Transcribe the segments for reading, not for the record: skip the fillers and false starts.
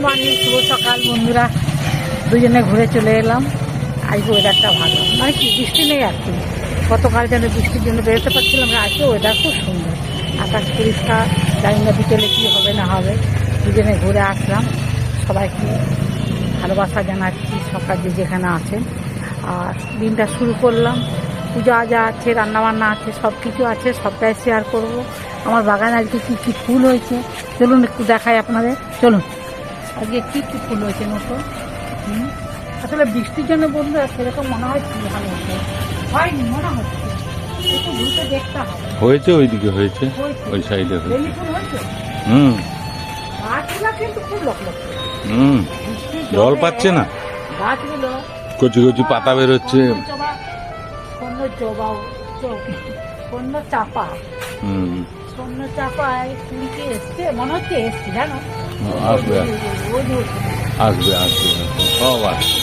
Morning, শুভ সকাল বন্ধুরা। দুজনে ঘুরে চলে এলাম। আজকে ওয়েদারটা ভালো, মানে কি বৃষ্টি নেই আর কি। গতকাল যেন বৃষ্টির জন্য বেরোতে পারছিলাম না, আজকে ওয়েদার খুব সুন্দর, আকাশ পরিষ্কার। জানি না বিকেলে কী হবে না হবে। দুজনে ঘুরে আসলাম। সবাইকে ভালোবাসা জানাচ্ছি, সকাল যে যেখানে আছেন। আর দিনটা শুরু করলাম। পূজা আজা আছে, রান্নাবান্না আছে, সব কিছু আছে, সবটাই শেয়ার করব। আমার বাগানে আজকে কী কী ফুল হয়েছে চলুন একটু দেখাই আপনাদের। চলুন, আজকে কী কী ফুল হয়েছে নতুন। আসলে বৃষ্টির জন্য বন্ধুরা সেরকম মনে হয় ফুল ভালো হচ্ছে, হয়নি মনে হচ্ছে, একটু ঘুরতে দেখতে হবে। হয়েছে ওইদিকে হয়েছে, ওই সাইডে বেলি ফুল হয়েছে। গাছগুলো কিন্তু খুব লকলক। জল পাচ্ছে না, গাছগুলো কচি কচি পাতা বেরোচ্ছে। স্বর্ণ চাপা, স্বর্ণ চাপায় ফুলকে এসছে, মনে হচ্ছে এসছে জানো। আসবে আসবে আসবে সব আসবে।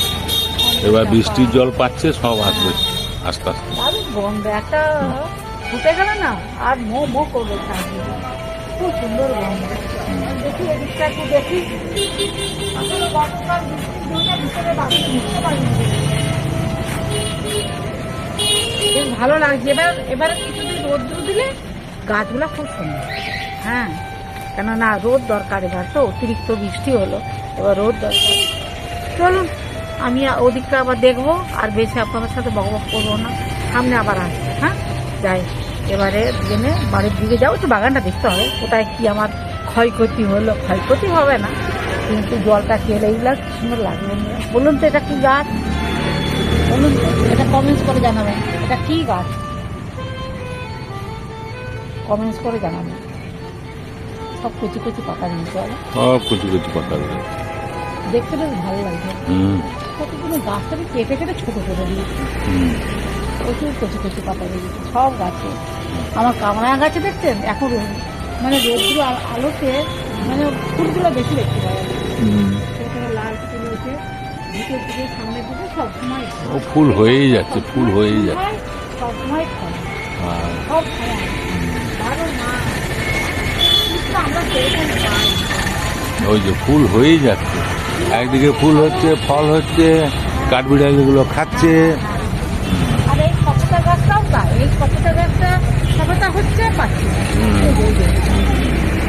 এবার বৃষ্টির জল পাচ্ছে, সব আসবে আস্তে আস্তে। দারুণ গন্ধ, একটা ফুটে গেল না আর মো মো করবে চারদিকে, খুব সুন্দর গন্ধ। দেখি এদিকটা একটু দেখি। আসলে গতকাল বৃষ্টির জন্য ভিতরে বাড়ি ঢুকতে পারিনি, বেশ ভালো লাগছে। এবার কিছুদিন রোদ্র দিলে গাছগুলো খুব সুন্দর। হ্যাঁ, কেননা রোদ দরকার, এবার তো অতিরিক্ত বৃষ্টি হলো, এবার রোদ দরকার। চলুন আমি ওদিকটা আবার দেখবো, আর বেশি আপনাদের সাথে বকবক করবো না, সামনে আবার আসবো। হ্যাঁ যাই, এবারে দুজনে বাড়ির দিকে যাও, একটু বাগানটা দেখতে হবে কোথায় কি আমার ক্ষয়ক্ষতি হলো। ক্ষয়ক্ষতি হবে না, কিন্তু জলটা খেলে এইগুলো কি সুন্দর লাগবে। বলুন তো এটা কি গাছ, বলুন তো, এটা কমেন্টস করে জানাবেন এটা কি গাছ, কমেন্টস করে জানাবেন। সব কচি কচি পাতা নিয়েছে, সব কচি কচি পাতা দেখতে বেশ ভালো লাগছে। কতগুলো গাছটা কেটে কেটে ছোট করে দিয়েছে, প্রচুর কচি কচি পাতা দিয়েছে সব গাছে। আমার কামরাঙা গাছে দেখছেন এখন মানে রোদ্র আলোতে মানে ফুলগুলো বেশি দেখতে পাওয়া যায়। সেখানে লাল ফুল হয়েছে ভিতর থেকে সামনের দিকে, সবসময় ও ফুল হয়েই যাচ্ছে, ফুল হয়েই যাচ্ছে, সবসময় খায়, সব খায় বারো মাস। কিন্তু আমরা সেরকম পাই, ওই যে ফুল হয়েই যাচ্ছে, একদিকে ফুল হচ্ছে, ফল হচ্ছে, কাঠবিড়ালিগুলো খাচ্ছে। আর এই সপেটা গাছটাও তাই, এই সপেটা গাছটা সপেটা হচ্ছে পাচ্ছি,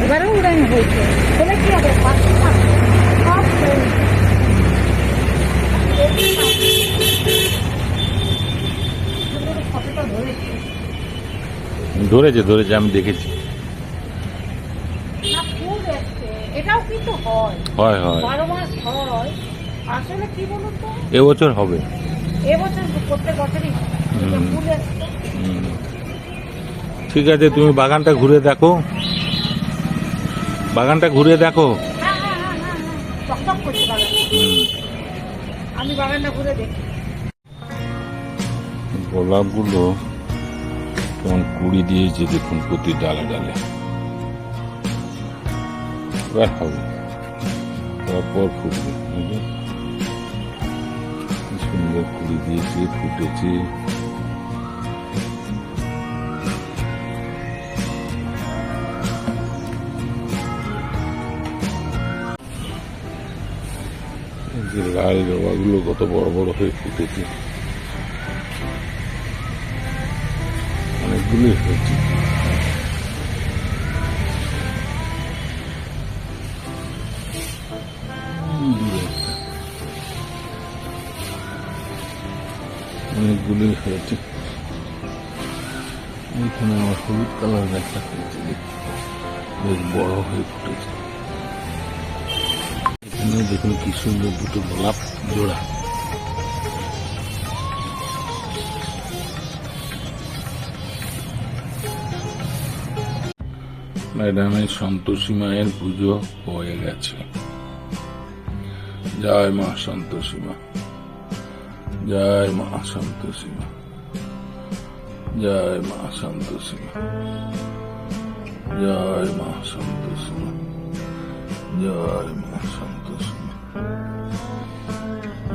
এবারেও উড়ানি হয়েছে, বলে কি হবে পাচ্ছি না সব সপেটা ধরেছে। ধরেছে ধরেছে, আমি দেখেছি। এটাও কিন্তু হয়, হয় হয়, 12 মাস হয়। আসলে কি বলুন তো, এবছর হবে, এবছর প্রত্যেক বছরই ফুল আসছে। ঠিক আছে, তুমি বাগানটা ঘুরে দেখো, বাগানটা ঘুরে দেখো। হ্যাঁ, চকচক করছে বাগানটা, আমি বাগানটা ঘুরে দেখি। গোলাপগুলো কেমন কুড়ি দিয়েছে দেখুন, প্রতি ডালে ডালে। এবার হবে, পর ফুটবে। সুন্দর কুড়ি দিয়েছে, ফুটেছে। যে লাল জবাগুলো কত বড় বড় হয়ে ফুটেছে, অনেকগুলোই হয়েছে। অনেকগুলোই হয়েছে। এইখানে আমার হলুদ কালার গাছটা হয়েছে, বেশ বড় হয়ে ফুটেছে। এখানে দেখুন কি সুন্দর দুটো গোলাপ জোড়া। ম্যাডামের সন্তোষী মায়ের পুজো হয়ে গেছে। জয় মা সন্তোষী মা, জয় মা সন্তোষী মা, জয় মা সন্তোষী মা, জয় মা সন্তোষী মা, জয় মা সন্তোষী মা,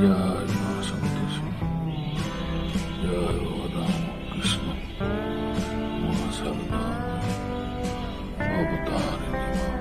জয় মা সন্তোষী মা, জয় রাম কৃষ্ণ মা সরদা অবতারিণী মা,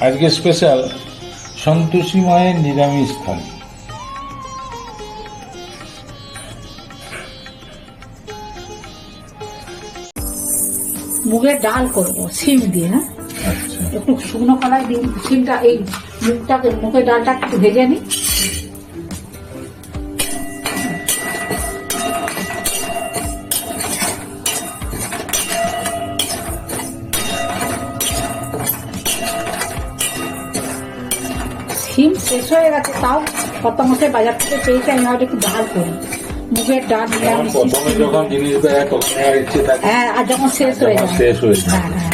আজকে স্পেশাল সন্তোষী মায়ের নিরামিষ থালি। মুগের ডাল করবো সিম দিয়ে, হ্যাঁ আচ্ছা, একটু শুকনো কড়াই দিন সিমটা এই মুগটাকে মুগের ডালটা একটু ভেজে নিই। সিম শেষ হয়ে গেছে, তাও কত মশাই বাজার থেকে পেয়েছে, আমি হয়তো একটু ডাল করি। মুগের ডাল নিরামিষ প্রথমে যখন জিনিস দেয় তখন আর ইচ্ছে থাকে, হ্যাঁ, আর যখন শেষ হয়ে যায় শেষ হয়ে যায়। হ্যাঁ হ্যাঁ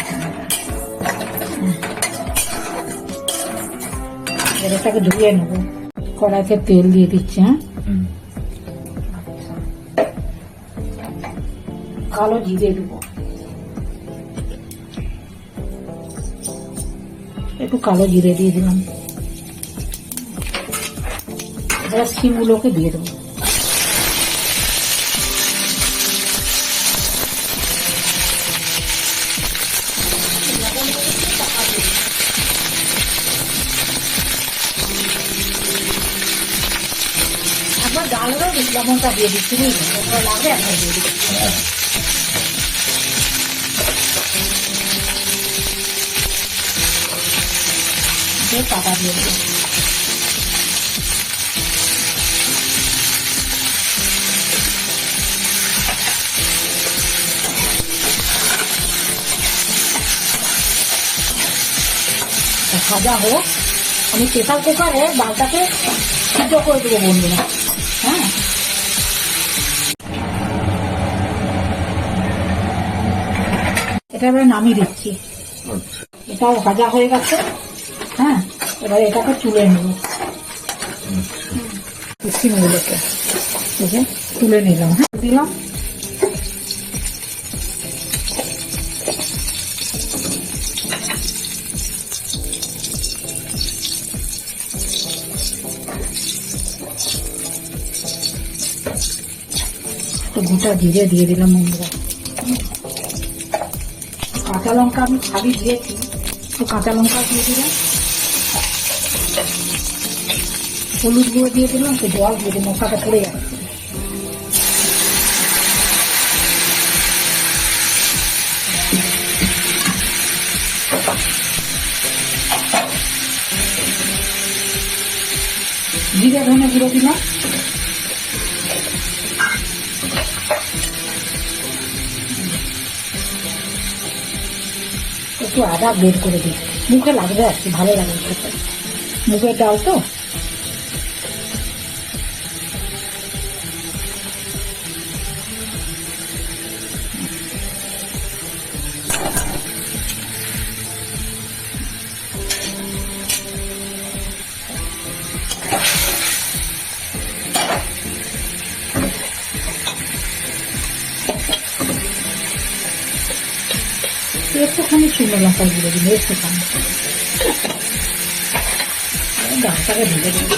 হ্যাঁ, এটাকে ধুয়ে নেবো। কড়াইতে তেল দিয়ে দিচ্ছি, হ্যাঁ হুম। কালো জিরে দেবো, একটু কালো জিরে দিয়ে দিলাম। এবার সিমগুলোকে দিয়ে দেবো। একবার ডালেরও লবণটা দিয়ে দিচ্ছি, বুঝলি, একবার লাগে একবার দিয়ে দিচ্ছি। দিয়ে পাতা দিয়ে দেবো। ভাজা হোক, আমি প্রেসার কুকারে ডালটাকে সিদ্ধ করে দেবো বন্ধুরা। হ্যাঁ, এটা এবার নামিয়ে দিচ্ছি। আচ্ছা, এটাও ভাজা হয়ে গেছে। হ্যাঁ, এবার এটাকে তুলে নেব, সিমগুলোকে তুলে নিলাম। হ্যাঁ, দিলাম। গোটা জিরে দিয়ে দিলাম বন্ধুরা। কাঁচা লঙ্কা আমি খালি দিয়েছি, তো কাঁচা লঙ্কা দিয়ে দিলাম। হলুদ গুঁড়ো দিয়ে দিলাম, তো জল দিয়ে দিলাম, মশলাটা পড়ে যাচ্ছে। জিরে ধনে গুঁড়ো দিলাম। একটু আদা বের করে দিই, মুখে লাগবে আর কি, ভালো লাগবে খেতে, মুগের ডাল তো। একটুখানি শুকনো লঙ্কা গুঁড়ো দিলে একটুখানি, ডালটাকে ঢেলে দেবো।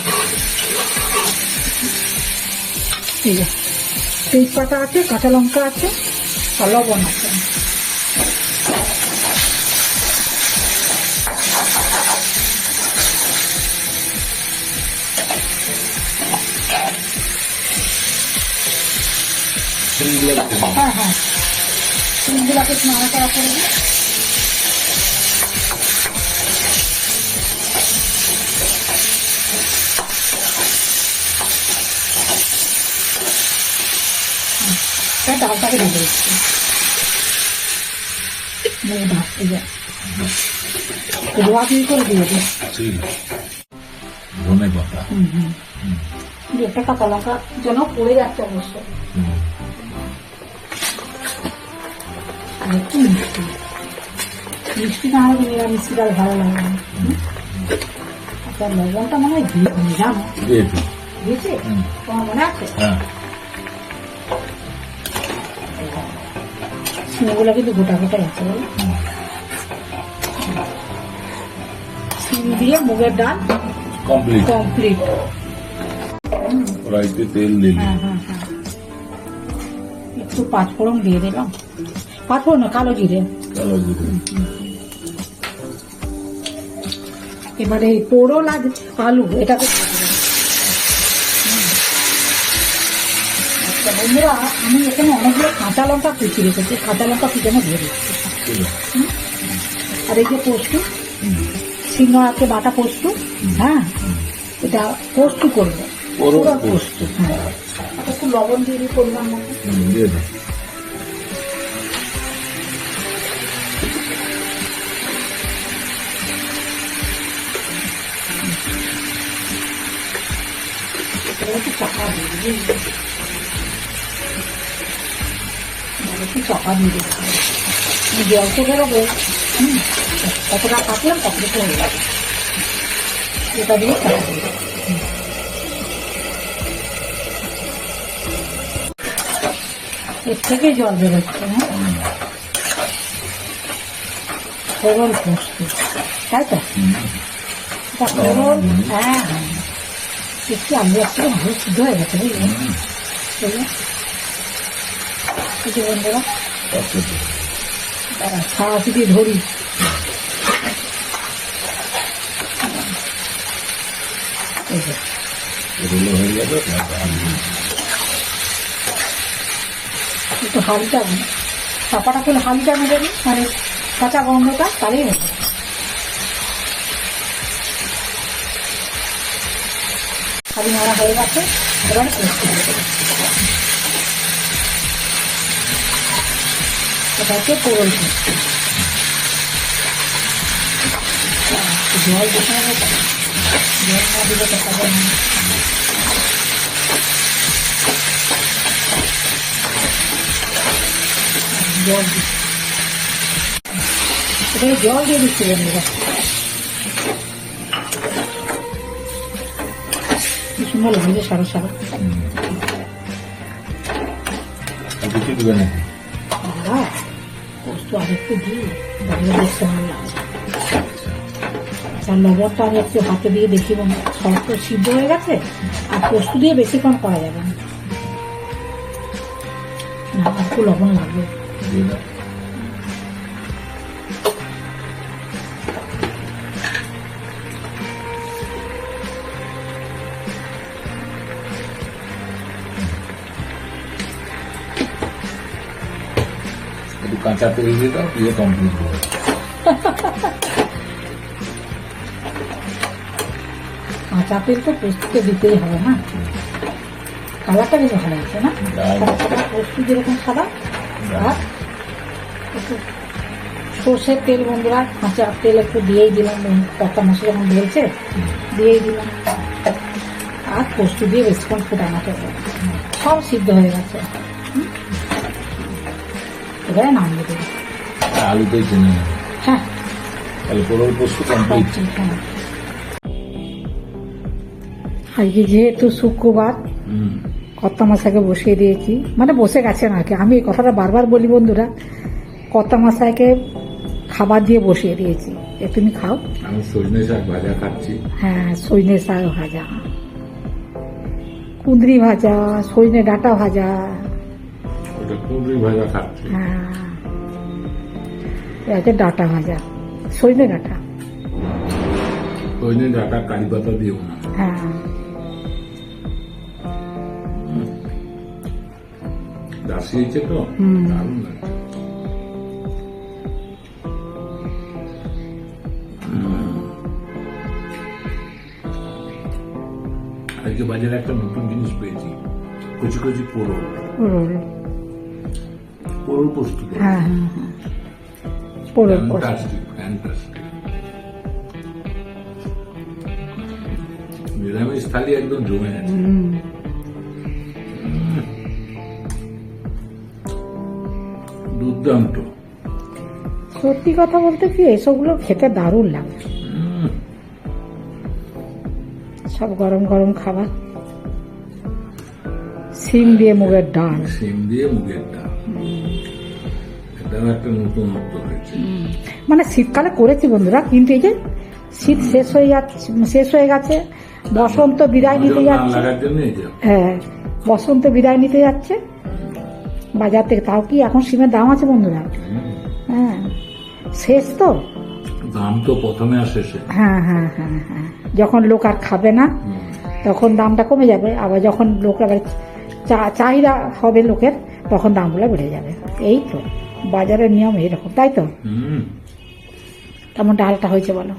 ঠিক আছে, তেজপাতা আছে, কাঁচা লঙ্কা আছে, আর লবণ আছে। হ্যাঁ হ্যাঁ, সিমগুলোকে একটু নাড়াচাড়া করে দিই। ডালটাকে ঢেলে দিচ্ছি, ভাজতে যায় ধোয়া দিয়ে করে দিয়ে দিই। ধনে পাতা, একটা কাঁচা লঙ্কা যেন পড়ে যাচ্ছে অবশ্য। আর একটু মিষ্টি, মিষ্টি না হলে নিরামিষ ডাল ভালো লাগে না। আচ্ছা, লবণটা মনে হয় দিয়ে জানো দিয়েছে, তোমার মনে আছে? সিমগুলো কিন্তু গোটা গোটা আছে, বলো। সিম দিয়ে মুগের ডাল কমপ্লিট। কড়াইতে তেল দিলি, হ্যাঁ হ্যাঁ হ্যাঁ, একটু পাঁচফোড়ন দিয়ে দিলাম, পাঁচফোড়ন না, কালো জিরে। এবারে এই পোড়ল আর আলু এটাকে আচ্ছা বন্ধুরা, আমি এখানে অনেকগুলো কাঁচা লঙ্কা কুচি রেখেছি, কাঁচা লঙ্কা কুচানো দিয়ে দিচ্ছি। আর এই যে পোস্তু, সিঙ্গাড়াতে বাটা পোস্তু, হ্যাঁ এটা পোস্তু করবো, পুরো পোস্তু। হ্যাঁ একটু লবণ দিয়ে দিই পরিমাণ মতো। দিয়ে দাও। একটু চাপা দিয়ে দিই, একটু চাপা দিয়ে দিচ্ছি, জল তো বেরোবে। কতটা কাটলাম কতটুকু হয়ে যাবে, এটা দিয়ে চাপা দিয়ে দিই। এর থেকে জল বেরোচ্ছে, হ্যাঁ সরল পোস্ত, তাই তো? এটা সরল, হ্যাঁ হ্যাঁ একটু আলু একটু ভালো সিদ্ধ হয়ে গেছে বুঝলেন। কিছু বন্ধুরা ছাড়া থেকে ধরি, একটু হালকা চাপাটা খুলে হালকা নেবে, মানে কাঁচা গন্ধটা তাহলেই হবে। খালি মারা হয়ে গেছে, এবার পোস্ত দিয়ে দেবো। এটা হচ্ছে পোড়ল পোস্ত। জল দিতে হবে, জল না দিলে তো খাবে না। জল দিচ্ছি, এটাকে জল দিয়ে দিচ্ছি বন্ধুরা। কি সুন্দর লাগছে সারো সারো। পোস্ত আরেকটু দিয়ে তাহলে বেশ কেমন লাগছে। আচ্ছা লবণটা আমি একটু হাতে দিয়ে দেখি, সব তো সিদ্ধ হয়ে গেছে, আর পোস্ত দিয়ে বেশিক্ষণ করা যাবে না, একটু লবণ লাগবে। কাঁচা তেল দিয়ে দাও, দিয়ে কমপ্লিট করে কাঁচা তেল তো পোস্তকে দিতেই হবে না, কালারটা কিন্তু ভালো আছে না, পোস্ত যেরকম সাদা। আর একটু সর্ষের তেল বন্ধুরা, কাঁচা তেল একটু দিয়েই দিলাম, কর্তা মশলা যখন ঢেলছে দিয়েই দিলাম। আর পোস্ত দিয়ে বেশিক্ষণ ফোটানোতে হবে, সব সিদ্ধ হয়ে গেছে। এবারে নামিয়ে দেবো, আলুতেই চিনি। হ্যাঁ তাহলে পোড়ল পোস্ত কমপ্লিট। হ্যাঁ আজকে যেহেতু শুক্রবার, কর্তা মশাইকে বসিয়ে দিয়েছি, মানে বসে গেছেন আর কি। আমি এই কথাটা বারবার বলি বন্ধুরা, কর্তা মশাইকে খাবার দিয়ে বসিয়ে দিয়েছি, এ তুমি খাও। আমি সজনে শাক ভাজা খাচ্ছি। হ্যাঁ সজনে শাক ভাজা, কুঁদরি ভাজা, সজনে ডাঁটা ভাজা। ওটা কুঁদরি ভাজা খাচ্ছি। হ্যাঁ এটা হচ্ছে ডাঁটা ভাজা, সজনে ডাঁটা। সজনে ডাঁটা কারি পাতা দিও না। হ্যাঁ দাসিয়েছে তো দারুণ লাগছে। আজকে বাজারে একটা নতুন জিনিস পেয়েছি, কচি কচি পোড়ল, পোড়ল পোস্ত। হ্যাঁ হ্যাঁ হ্যাঁ পোড়ল পোস্ত। Fantastic fantastic. নিরামিষ থালি একদম জমে আছে। দুর্দান্ত। সত্যি কথা বলতে কি এসবগুলো খেতে দারুণ লাগে, সব গরম গরম খাবার। সিম দিয়ে মুগের ডাল, সিম দিয়ে মুগের ডাল, এটাও একটা নতুনত্ব হয়েছে। মানে শীতকালে করেছি বন্ধুরা, কিন্তু এই যে শীত শেষ হয়ে গেছে, বসন্ত বিদায় নিতে যাচ্ছে। হ্যাঁ বসন্ত বিদায় নিতে যাচ্ছে বাজার থেকে, তাও কি এখন সিমের দাম আছে বন্ধুরা? হ্যাঁ শেষ তো দাম তো প্রথমে আর শেষে। হ্যাঁ হ্যাঁ হ্যাঁ হ্যাঁ, যখন লোক আর খাবে না তখন দামটা কমে যাবে, আবার যখন লোক আবার চাহিদা হবে লোকের তখন দামগুলো বেড়ে যাবে। এই তো বাজারের নিয়ম এইরকম, তাই তো? কেমন ডালটা হয়েছে বলো?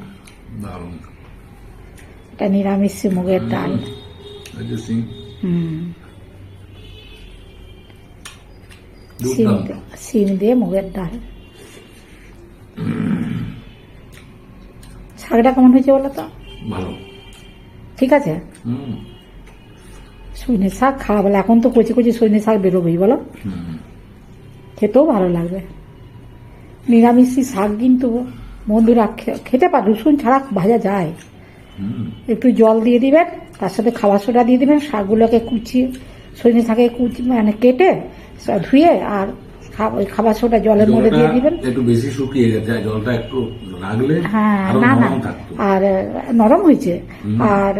দারুণ। এটা নিরামিষ মুগের ডাল। সিম দিয়ে মুগের ডাল। শাকটা কেমন হয়েছে বলো তো? ভালো, ঠিক আছে। সজনে শাক খাওয়া বলে, এখন তো কচি কচি সজনে শাক বেরোবেই বলো, খেতেও ভালো লাগবে। নিরামিষি শাক কিন্তু বন্ধুরা খেতে পার, রসুন ছাড়া ভাজা যায়। একটু জল দিয়ে দিবেন, তার সাথে খাবার সোডা দিয়ে দিবেন, শাকগুলোকে কুচিয়ে সজনে শাকে মানে কেটে ধুয়ে আর ওই খাবার সোডা জলের মধ্যে দিয়ে দিবেন। একটু বেশি শুকিয়ে গেছে, জলটা একটু রাখলে হ্যাঁ না না, আর নরম হয়েছে। আর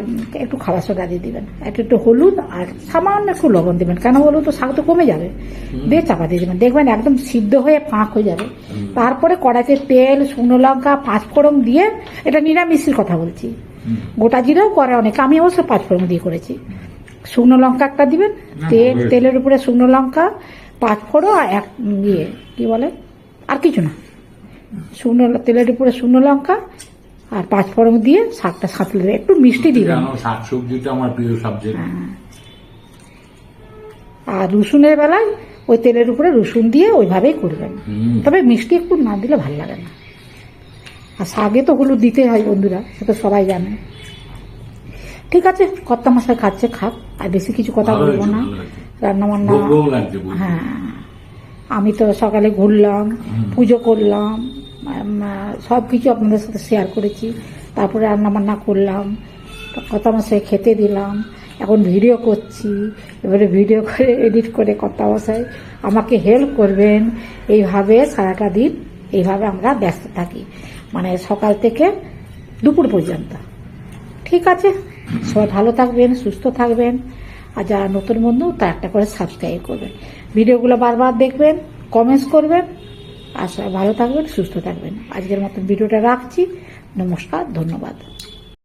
একটু খাবার সোডা দিয়ে দিবেন, একটু হলুদ আর সামান্য একটু লবণ দিবেন। কেন বলুন তো, শাক তো কমে যাবে, দিয়ে চাপা দিয়ে দেবেন, দেখবেন একদম সিদ্ধ হয়ে ফাঁক হয়ে যাবে। তারপরে কড়াইতে তেল, শুকনো লঙ্কা, পাঁচফোড়ন দিয়ে, এটা নিরামিষের কথা বলছি, গোটা জিরেও করে অনেকে, আমি অবশ্য পাঁচফোড়ন দিয়ে করেছি। শুকনো লঙ্কা একটা দিবেন, তেলের উপরে শুকনো লঙ্কা, পাঁচফোড়ন আর এক কি বলে আর কিছু না, শুকনো তেলের উপরে শুকনো লঙ্কা আর পাঁচফোড়ন দিয়ে শাকটা সাঁতলে দেবে, একটু মিষ্টি দিবেন। শাক সবজিটা আমার প্রিয় সাবজেক্ট। আর রসুনের বেলায় ওই তেলের উপরে রসুন দিয়ে ওইভাবেই করবেন, তবে মিষ্টি একটু না দিলে ভালো লাগে না। আর শাকে তো হলুদ দিতে হয় বন্ধুরা, সেটা সবাই জানে। ঠিক আছে, কর্তা মশাই খাচ্ছে, খাক, আর বেশি কিছু কথা বলবো না। রান্না বান্না, হ্যাঁ আমি তো সকালে ঘুরলাম, পুজো করলাম, সব কিছু আপনাদের সাথে শেয়ার করেছি। তারপরে রান্না বান্না করলাম, কর্তা মশাই খেতে দিলাম, এখন ভিডিও করছি। এবারে ভিডিও করে এডিট করে কর্তা মশাই আমাকে হেল্প করবেন। এইভাবে সারাটা দিন এইভাবে আমরা ব্যস্ত থাকি, মানে সকাল থেকে দুপুর পর্যন্ত। ঠিক আছে, সবাই ভালো থাকবেন, সুস্থ থাকবেন, আর যারা নতুন বন্ধু তা একটা করে সাবস্ক্রাইব করবেন, ভিডিওগুলো বারবার দেখবেন, কমেন্টস করবেন, আর সবাই ভালো থাকবেন, সুস্থ থাকবেন। আজকের মতন ভিডিওটা রাখছি। নমস্কার, ধন্যবাদ।